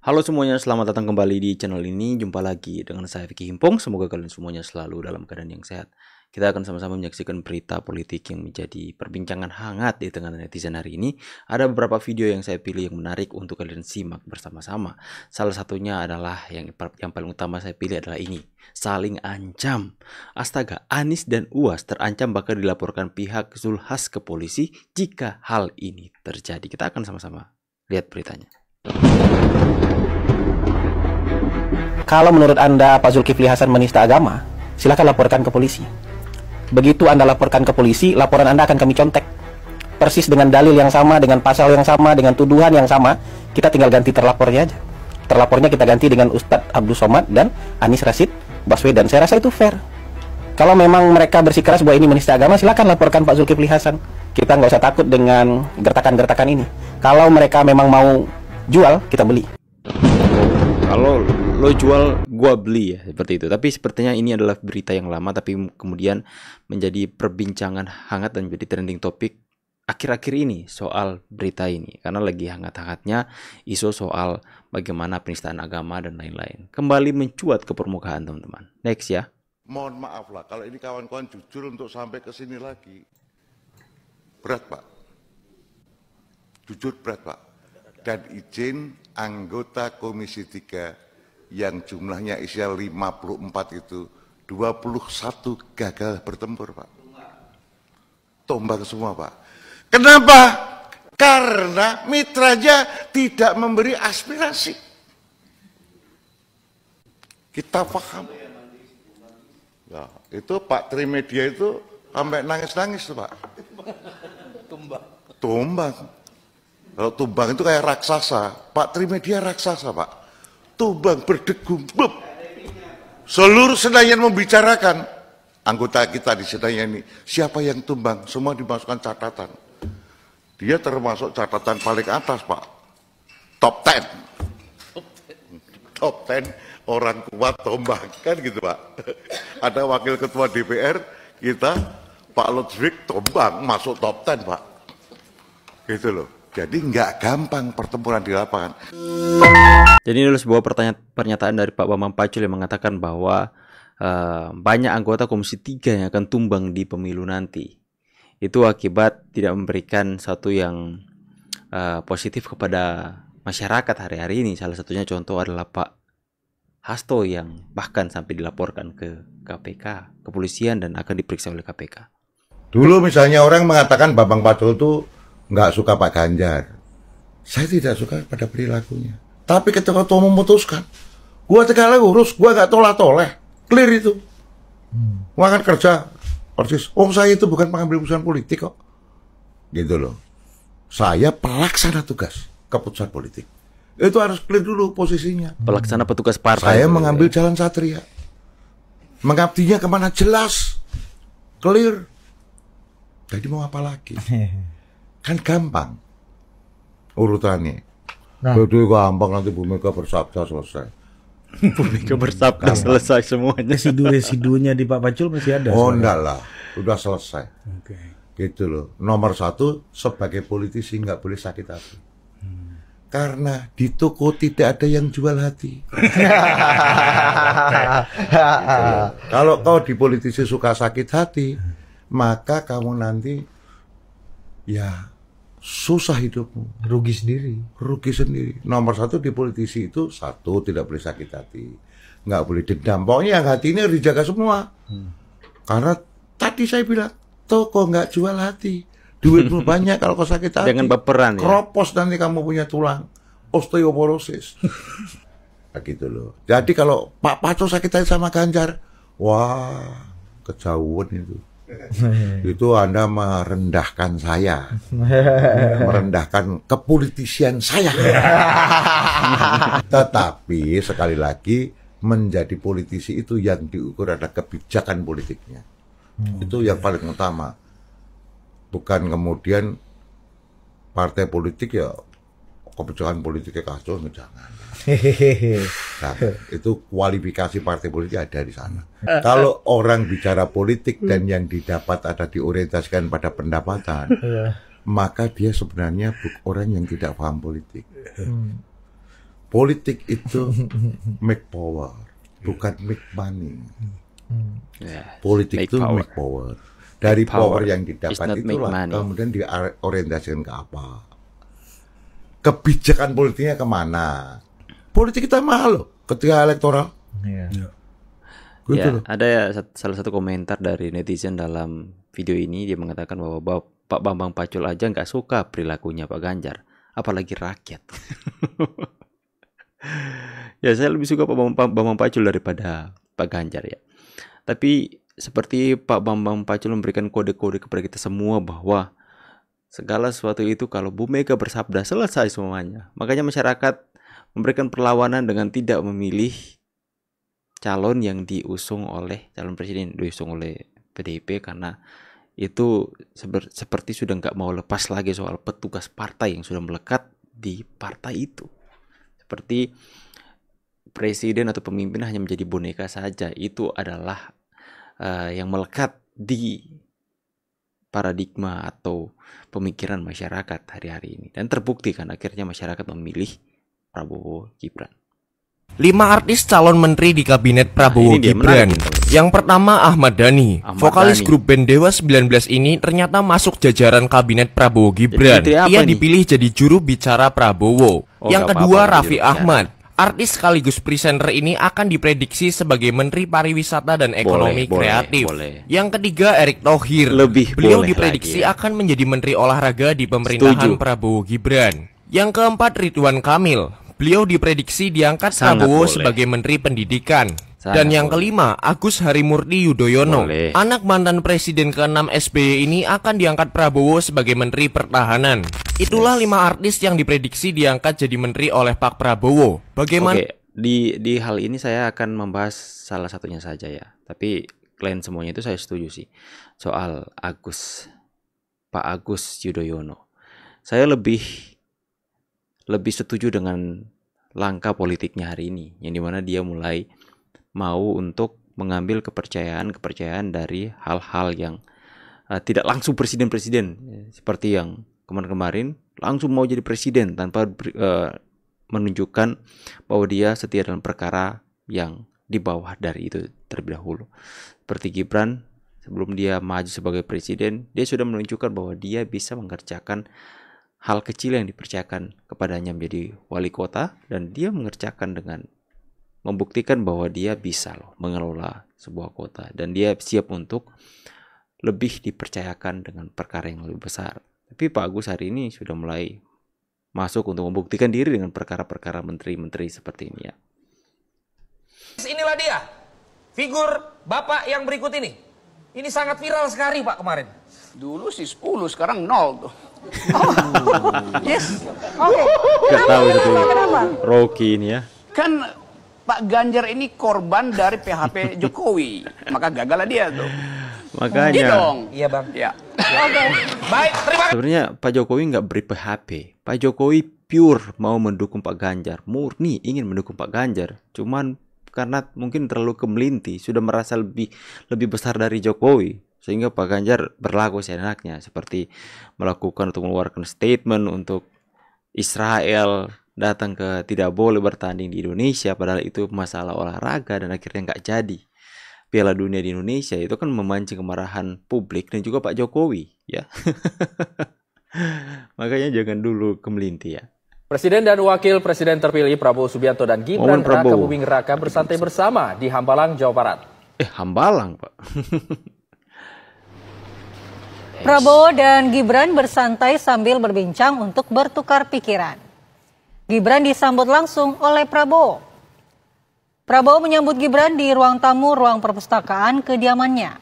Halo semuanya, selamat datang kembali di channel ini. Jumpa lagi dengan saya Vicky Himpong. Semoga kalian semuanya selalu dalam keadaan yang sehat. Kita akan sama-sama menyaksikan berita politik yang menjadi perbincangan hangat di tengah netizen hari ini. Ada beberapa video yang saya pilih yang menarik untuk kalian simak bersama-sama. Salah satunya adalah yang paling utama saya pilih adalah ini. Saling ancam. Astaga, Anies dan UAS terancam bakal dilaporkan pihak Zulhas ke polisi jika hal ini terjadi. Kita akan sama-sama lihat beritanya. Kalau menurut Anda Pak Zulkifli Hasan menista agama, silakan laporkan ke polisi. Begitu Anda laporkan ke polisi, laporan Anda akan kami contek. Persis dengan dalil yang sama, dengan pasal yang sama, dengan tuduhan yang sama, kita tinggal ganti terlapornya aja. Terlapornya kita ganti dengan Ustadz Abdul Somad dan Anies Rashid Baswedan. Saya rasa itu fair. Kalau memang mereka bersikeras bahwa ini menista agama, silakan laporkan Pak Zulkifli Hasan. Kita nggak usah takut dengan gertakan-gertakan ini. Kalau mereka memang mau jual, kita beli. Kalau lo jual, gua beli ya, seperti itu. Tapi sepertinya ini adalah berita yang lama, tapi kemudian menjadi perbincangan hangat dan menjadi trending topik akhir-akhir ini soal berita ini. Karena lagi hangat-hangatnya isu soal bagaimana penistaan agama dan lain-lain kembali mencuat ke permukaan, teman-teman. Next ya. Mohon maaf lah, kalau ini kawan-kawan jujur untuk sampai ke sini lagi, berat Pak. Jujur berat Pak. Dan izin anggota Komisi 3 yang jumlahnya isinya 54 itu 21 gagal bertempur Pak. Tombak semua Pak. Kenapa? Karena mitranya tidak memberi aspirasi. Kita paham. Ya, itu Pak Trimedia itu sampai nangis-nangis tuh Pak. Tumbang. Kalau tumbang itu kayak raksasa, Pak Trimedia raksasa Pak. Tumbang berdegum, beb. Seluruh Senayan membicarakan. Anggota kita di Senayan ini, siapa yang tumbang, semua dimasukkan catatan. Dia termasuk catatan paling atas Pak. Top 10. Top 10 orang kuat tumbang, kan gitu Pak. Ada wakil ketua DPR kita, Pak Ludwig tumbang, masuk top 10 Pak. Gitu loh. Jadi nggak gampang pertempuran di lapangan. Jadi ini adalah sebuah pernyataan dari Pak Bambang Pacul yang mengatakan bahwa banyak anggota Komisi 3 yang akan tumbang di pemilu nanti. Itu akibat tidak memberikan satu yang positif kepada masyarakat hari-hari ini. Salah satunya contoh adalah Pak Hasto yang bahkan sampai dilaporkan ke KPK, kepolisian, dan akan diperiksa oleh KPK. Dulu misalnya orang mengatakan Bambang Pacul itu nggak suka Pak Ganjar. Saya tidak suka pada perilakunya. Tapi ketika ketua memutuskan, gua tegak lurus, gua nggak toleh-toleh, clear itu. Gua akan kerja persis. Oh saya itu bukan pengambil keputusan politik kok, gitu loh. Saya pelaksana tugas keputusan politik. Itu harus clear dulu posisinya. Pelaksana petugas partai. Saya mengambil jalan satria. Mengabdinya kemana jelas, clear. Jadi mau apa lagi? Kan gampang urutannya. Jadi gampang, nanti Bu Mega bersabda selesai. Bu Mega bersabda selesai semuanya. Residu-residunya di Pak Pacul masih ada? Oh enggak lah, udah selesai. Okay. Gitu loh. Nomor 1, sebagai politisi nggak boleh sakit hati. Karena di toko tidak ada yang jual hati. Gitu. Kalau kau di politisi suka sakit hati, maka kamu nanti ya susah hidupmu, Rugi sendiri. rugi sendiri. Nomor 1 di politisi itu, 1, tidak boleh sakit hati, nggak boleh dendam. Pokoknya yang hati ini harus dijaga semua. Karena tadi saya bilang, toko nggak jual hati. Duitmu banyak, kalau kau sakit hati, Jangan baperan ya. keropos nanti kamu punya tulang, osteoporosis. Nah, gitu loh. Jadi kalau Pak Pacul sakit hati sama Ganjar, wah kejauhan itu. Itu Anda merendahkan saya, merendahkan kepolitisian saya. Tetapi sekali lagi, menjadi politisi itu yang diukur adalah kebijakan politiknya. Itu yang paling utama. Bukan kemudian partai politik ya kebijakan politiknya kacau, jangan. Nah, itu kualifikasi partai politik ada di sana. Kalau orang bicara politik dan yang didapat ada diorientasikan pada pendapatan, maka dia sebenarnya orang yang tidak paham politik. politik itu make power, bukan make money. Politik itu make power. Dari power yang didapat itulah kemudian diorientasikan ke apa? Kebijakan politiknya kemana? Politik kita mahal loh ketika elektoral. Gitu ada salah satu komentar dari netizen dalam video ini, dia mengatakan bahwa Pak Bambang Pacul aja nggak suka perilakunya Pak Ganjar, apalagi rakyat. Ya saya lebih suka Pak Bambang Pacul daripada Pak Ganjar ya. Tapi seperti Pak Bambang Pacul memberikan kode-kode kepada kita semua bahwa segala sesuatu itu kalau Bu Mega bersabda selesai semuanya. Makanya masyarakat memberikan perlawanan dengan tidak memilih calon yang diusung oleh calon presiden, diusung oleh PDIP, karena itu seperti sudah nggak mau lepas lagi soal petugas partai yang sudah melekat di partai itu. Seperti presiden atau pemimpin hanya menjadi boneka saja, itu adalah yang melekat di paradigma atau pemikiran masyarakat hari-hari ini, dan terbukti kan akhirnya masyarakat memilih Prabowo Gibran. 5 artis calon menteri di kabinet Prabowo Gibran. Yang pertama Ahmad Dhani, vokalis grup band Dewa 19 ini ternyata masuk jajaran kabinet Prabowo Gibran. Ia dipilih jadi juru bicara Prabowo. Yang kedua Raffi Ahmad, artis sekaligus presenter ini akan diprediksi sebagai Menteri Pariwisata dan Ekonomi Kreatif. Yang ketiga Erick Thohir, beliau diprediksi akan menjadi Menteri Olahraga di pemerintahan Prabowo Gibran. Yang keempat Ridwan Kamil, beliau diprediksi diangkat Prabowo sebagai Menteri Pendidikan. Dan yang kelima Agus Harimurti Yudhoyono, anak mantan Presiden ke-6 SBY ini akan diangkat Prabowo sebagai Menteri Pertahanan. Itulah 5 artis yang diprediksi diangkat jadi menteri oleh Pak Prabowo. Bagaimana? Di hal ini saya akan membahas salah satunya saja ya. Tapi klien semuanya itu saya setuju sih. Soal Pak Agus Yudhoyono, saya lebih setuju dengan langkah politiknya hari ini, yang dimana dia mulai mau untuk mengambil kepercayaan dari hal-hal yang tidak langsung presiden seperti yang kemarin langsung mau jadi presiden tanpa menunjukkan bahwa dia setia dalam perkara yang di bawah dari itu terlebih dahulu. Seperti Gibran, sebelum dia maju sebagai presiden, dia sudah menunjukkan bahwa dia bisa mengerjakan hal kecil yang dipercayakan kepadanya menjadi wali kota, dan dia mengerjakan dengan membuktikan bahwa dia bisa mengelola sebuah kota, dan dia siap untuk lebih dipercayakan dengan perkara yang lebih besar. Tapi Pak Agus hari ini sudah mulai masuk untuk membuktikan diri dengan perkara-perkara menteri-menteri seperti ini ya. Inilah dia, figur Bapak yang berikut ini. Ini sangat viral sekali Pak kemarin. Dulu sih 10, sekarang 0 tuh. Yes. Gak tahu itu Rocky ini ya. Kan Pak Ganjar ini korban dari PHP Jokowi, maka gagallah dia tuh. Makanya. Iya dong. Iya bang. Ya. Baik, terima kasih. Sebenarnya Pak Jokowi nggak beri PHP. Pak Jokowi pure mau mendukung Pak Ganjar, murni ingin mendukung Pak Ganjar. Cuman karena mungkin terlalu kemelinti, sudah merasa lebih besar dari Jokowi, sehingga Pak Ganjar berlaku seenaknya, seperti melakukan atau mengeluarkan statement untuk Israel datang ke tidak boleh bertanding di Indonesia, padahal itu masalah olahraga dan akhirnya nggak jadi Piala Dunia di Indonesia. Itu kan memancing kemarahan publik dan juga Pak Jokowi ya. Makanya jangan dulu kemelinti ya. Presiden dan Wakil Presiden terpilih Prabowo Subianto dan Gibran Raka Buming Raka bersantai bersama di Hambalang, Jawa Barat. Hambalang Pak. Prabowo dan Gibran bersantai sambil berbincang untuk bertukar pikiran. Gibran disambut langsung oleh Prabowo. Prabowo menyambut Gibran di ruang tamu ruang perpustakaan kediamannya.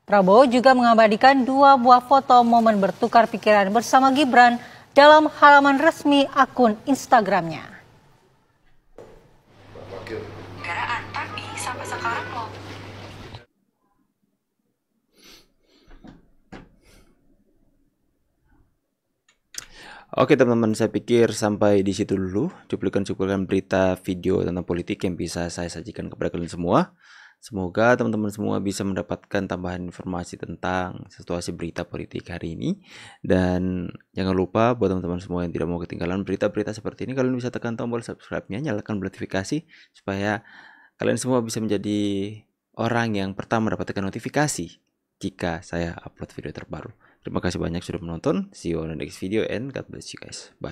Prabowo juga mengabadikan 2 buah foto momen bertukar pikiran bersama Gibran dalam halaman resmi akun Instagramnya. Tapi sampai sekarang loh. Oke teman-teman, saya pikir sampai di situ dulu cuplikan berita video tentang politik yang bisa saya sajikan kepada kalian semua. Semoga teman-teman semua bisa mendapatkan tambahan informasi tentang situasi berita politik hari ini. Dan jangan lupa buat teman-teman semua yang tidak mau ketinggalan berita-berita seperti ini, kalian bisa tekan tombol subscribe-nya, nyalakan notifikasi supaya kalian semua bisa menjadi orang yang pertama mendapatkan notifikasi jika saya upload video terbaru. Terima kasih banyak sudah menonton. See you on the next video and God bless you guys. Bye.